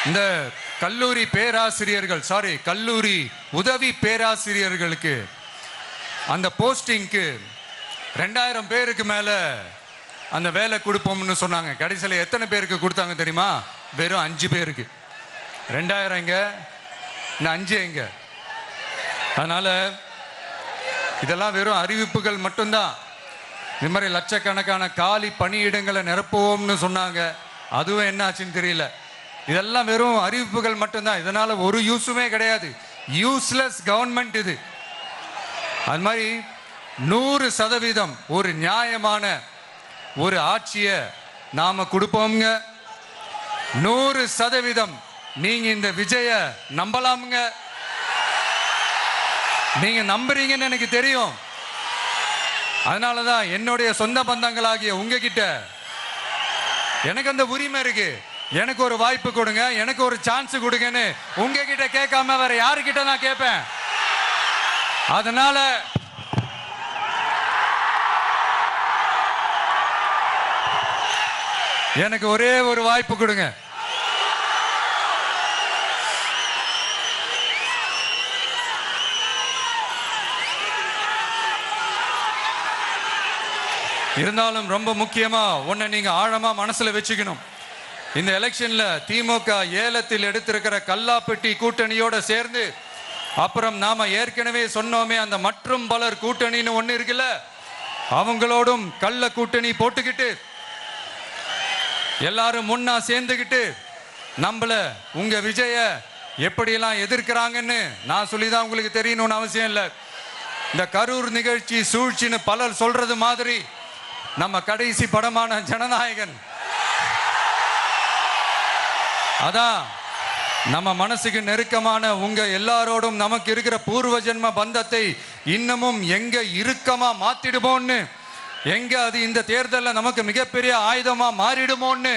இந்த கல்லூரி பேராசிரியர்கள் கல்லூரி உதவி பேராசிரியர்களுக்கு அந்த போஸ்டிங்க்கு 2000 பேருக்கு மேல அந்த வேலை கொடுப்போம்னு சொன்னாங்க. கடைசியில் எத்தனை பேருக்கு கொடுத்தாங்க தெரியுமா? வெறும் 5 பேருக்கு. 2000 எங்க, இந்த 5 எங்க? அதனால இதெல்லாம் வெறும் அறிவிப்புகள் மட்டும்தான். இது மாதிரி லட்சக்கணக்கான காலி பணியிடங்களை நிரப்புவோம்னு சொன்னாங்க. அதுவும் என்ன ஆச்சுன்னு தெரியல. இதெல்லாம் வெறும் அறிவிப்புகள் மட்டும்தான். இதனால ஒரு யூஸுமே கிடையாது. யூஸ்லெஸ் கவர்மெண்ட் இது. அது மாதிரி 100% ஒரு நியாயமான ஒரு ஆட்சியை நாம கொடுப்போம்ங்க. 100% நீங்க இந்த விஜய நம்பலாமுங்க. நீங்க நம்புறீங்கன்னு எனக்கு தெரியும். அதனாலதான் என்னுடைய சொந்த பந்தங்களாகிய உங்ககிட்ட எனக்கு அந்த உரிமை இருக்கு. எனக்கு ஒரு வாய்ப்பு கொடுங்க, எனக்கு ஒரு சான்ஸ் கொடுங்கன்னு உங்ககிட்ட கேட்காம வேற யாருக்கிட்ட நான் கேட்பேன்? அதனால எனக்கு ஒரே ஒரு வாய்ப்பு கொடுங்க. இருந்தாலும் ரொம்ப முக்கியமா ஒன்ன நீங்க ஆழமா மனசுல வச்சுக்கணும். இந்த எலெக்ஷன்ல திமுக ஏலத்தில் எடுத்திருக்கிற கல்லாப்பெட்டி கூட்டணியோட சேர்ந்து, அப்புறம் நாம ஏற்கனவே சொன்னோமே அந்த மற்றும் பலர் கூட்டணின்னு ஒண்ணு இருக்குல்ல, அவங்களோடும் கள்ள கூட்டணி போட்டுக்கிட்டு எல்லாரும் முன்னா சேர்ந்துக்கிட்டு நம்மள உங்க விஜய எப்படியெல்லாம் எதிர்க்கிறாங்கன்னு நான் சொல்லிதான் உங்களுக்கு தெரியணும்னு அவசியம் இல்லை. இந்த கரூர் நிகழ்ச்சி சூழ்ச்சின்னு பலர் சொல்றது மாதிரி நம்ம கடைசி படமான ஜனநாயகன், அதான் நம்ம மனசுக்கு நெருக்கமான உங்க எல்லாரோடும் நமக்கு இருக்கிற பூர்வ ஜென்ம பந்தத்தை இன்னமும் எங்க இறுக்கமா மாத்திடுமோன்னு, எங்க அது இந்த தேர்தலில் நமக்கு மிகப்பெரிய ஆயுதமா மாறிடுமோன்னு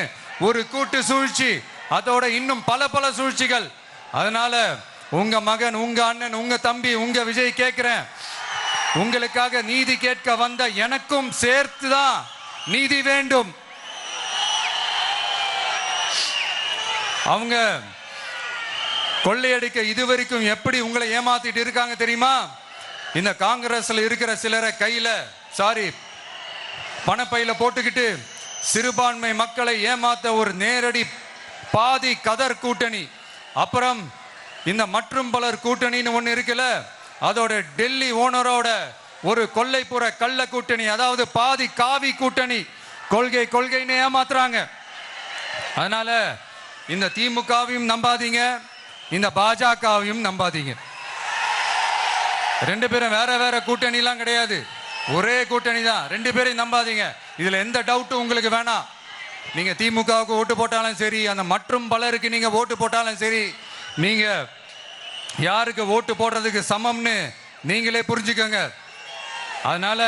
ஒரு கூட்டு சூழ்ச்சி, அதோட இன்னும் பல பல சூழ்ச்சிகள். அதனால உங்க மகன், உங்க அண்ணன், உங்க தம்பி, உங்க விஜய் கேட்கிறேன், உங்களுக்காக நீதி கேட்க வந்த எனக்கும் சேர்த்துதான் நீதி வேண்டும். அவங்க கொள்ளையடிக்க இதுவரைக்கும் எப்படி உங்களை ஏமாத்திட்டு இருக்காங்க தெரியுமா? இந்த காங்கிரஸ்ல இருக்கிற சிலரை கையில பணப்பையில போட்டுக்கிட்டு சிறுபான்மை மக்களை ஏமாத்த ஒரு நேரடி பாதி கதர் கூட்டணி, அப்புறம் இந்த மற்றும் பலர் கூட்டணின்னு ஒண்ணு இருக்குல்ல, அதோட டெல்லி ஓனரோட ஒரு கொள்ளைப்புற கள்ள கூட்டணி, அதாவது பாதி காவி கூட்டணி. கொள்கைன்னு ஏமாத்துறாங்க. அதனால இந்த திமுகவையும் நம்பாதீங்க, இந்த பாஜகவையும் நம்பாதீங்க. 2 பேரும் வேற வேற கூட்டணி எல்லாம் கிடையாது, ஒரே கூட்டணி தான். 2 பேரையும் நம்பாதீங்க. இதுல எந்த டவுட்டும் உங்களுக்கு வேணாம். நீங்க திமுகவுக்கு ஓட்டு போட்டாலும் சரி, அந்த மற்றும் பலருக்கு நீங்க ஓட்டு போட்டாலும் சரி, நீங்க யாருக்கு ஓட்டு போடுறதுக்கு சமம்னு நீங்களே புரிஞ்சுக்கோங்க. அதனால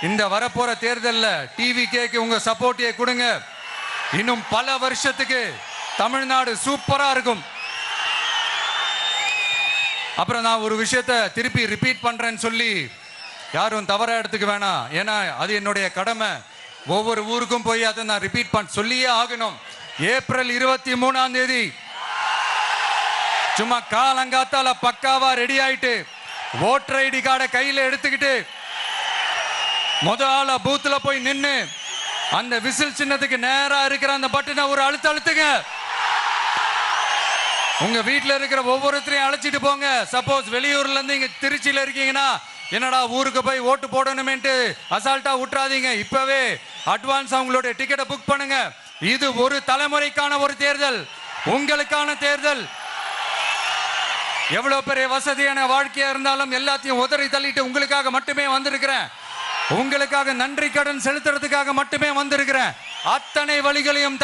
இந்த வரப்போற தேர்தலில் டிவிகேக்கு உங்க சப்போர்ட்டை கொடுங்க. இன்னும் பல வருஷத்துக்கு தமிழ்நாடு சூப்பரா இருக்கும். அப்புறம் நான் ஒரு விஷயத்தை திருப்பி ரிப்பீட் பண்றேன்னு சொல்லி யாரும் தவறா எடுத்துக்க வேணாம். ஏன்னா அது என்னுடைய கடமை. ஒவ்வொரு ஊருக்கும் போய் அதை நான் ரிப்பீட் சொல்லியே ஆகணும். ஏப்ரல் 23ஆம் தேதி சும்மா காலங்காத்தால பக்காவா ரெடி ஆயிட்டு ஓட்டர் ஐடி கார்டை கையில எடுத்துக்கிட்டு முதல்ல பூத்துல போய் நின்னு அந்த விசில் சின்னத்துக்கு நேரா இருக்கிற அந்த பட்டனை ஒரு அழுத்துங்க. உங்க வீட்டுல இருக்கிற ஒவ்வொருத்தரையும் அழைச்சிட்டு போங்க. சப்போஸ் வெளியூர்ல இருந்து இங்க திருச்சியில இருக்கீங்கன்னா, என்னடா ஊருக்கு போய் ஓட்டு போடணுமேன்ட்டு அசால்ட்டா விட்டுறாதீங்க. இப்பவே அட்வான்ஸ் அவங்களுடைய டிக்கெட்டை புக் பண்ணுங்க. இது ஒரு தலைமுறைக்கான ஒரு தேர்தல், உங்களுக்கான தேர்தல். எவ்வளவு பெரிய வசதியான வாழ்க்கையா இருந்தாலும் எல்லாத்தையும் உதறி தள்ளிட்டு உங்களுக்காக மட்டுமே வந்திருக்கிறேன். உங்களுக்காக நன்றி கடன் செலுத்துறதுக்காக மட்டுமே வந்திருக்கிறேன். அத்தனை வழிகளையும்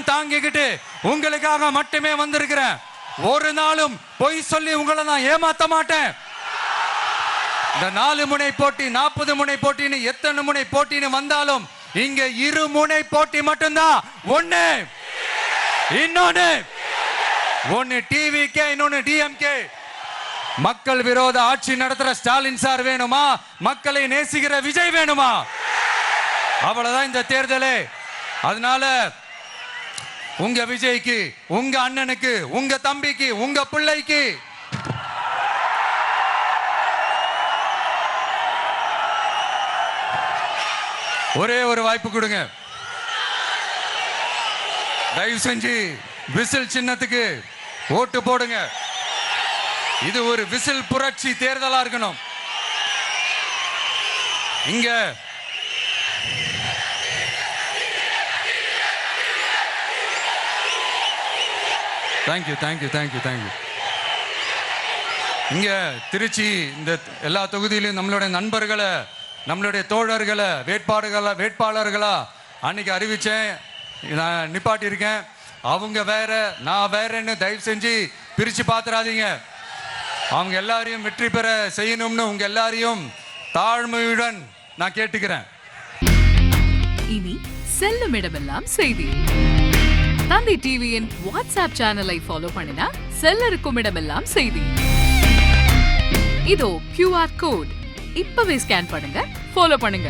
தாங்கிக்கிட்டு உங்களுக்காக மட்டுமே வந்திருக்கிறேன். ஒரு நாளும் பொய் சொல்லி உங்களை நான் ஏமாத்த மாட்டேன். இந்த 4 முனை போட்டி, 40 முனை போட்டின்னு எத்தனை முனை போட்டின்னு வந்தாலும் இங்க 2 முனை போட்டி மட்டும்தான். ஒன்னு டிவிகே, இன்னொன்னு டிஎம்கே. மக்கள் விரோத ஆட்சி நடத்துற ஸ்டாலின் சார் வேணுமா? மக்களை நேசிக்கிற விஜய் வேணுமா? அவ்வளவுதான் இந்த தேர்தலே. அதனால உங்க விஜய்க்கு, உங்க அண்ணனுக்கு, உங்க தம்பிக்கு, உங்க பிள்ளைக்கு ஒரே ஒரு வாய்ப்பு கொடுங்க. தயவு செஞ்சு விசில் சின்னத்துக்கு ஓட்டு போடுங்க. இது ஒரு விசில் புரட்சி தேர்தலா இருக்கணும். இங்க தேங்க்யூ தேங்க்யூ தேங்க்யூ தேங்க்யூ. இங்க திருச்சி இந்த எல்லா தொகுதியிலும் நம்மளுடைய நண்பர்களை, நம்மளுடைய தோழர்களை வேட்பாளர்களா அன்னைக்கு அறிவிச்சேன், நான் நிப்பாட்டியிருக்கேன். அவங்க வேற, நான் வேறன்னு தயவு செஞ்சு பிரிச்சு பாத்துறாதீங்க. அவங்க எல்லாரையும் வெற்றி பெற செய்யணும்னு உங்க எல்லாரையும் தாழ்மையுடன் நான் கேட்டுக்கிறேன். இனி செல்லும் இடமெல்லாம் செய்தி. தந்தி டிவியின் வாட்ஸ்அப் சேனலை ஃபாலோ பண்ணினா செல்ல இருக்கும் இடமெல்லாம் செய்தி. இதோ QR கோட், இப்பவே ஸ்கேன் பண்ணுங்க, ஃபாலோ பண்ணுங்க.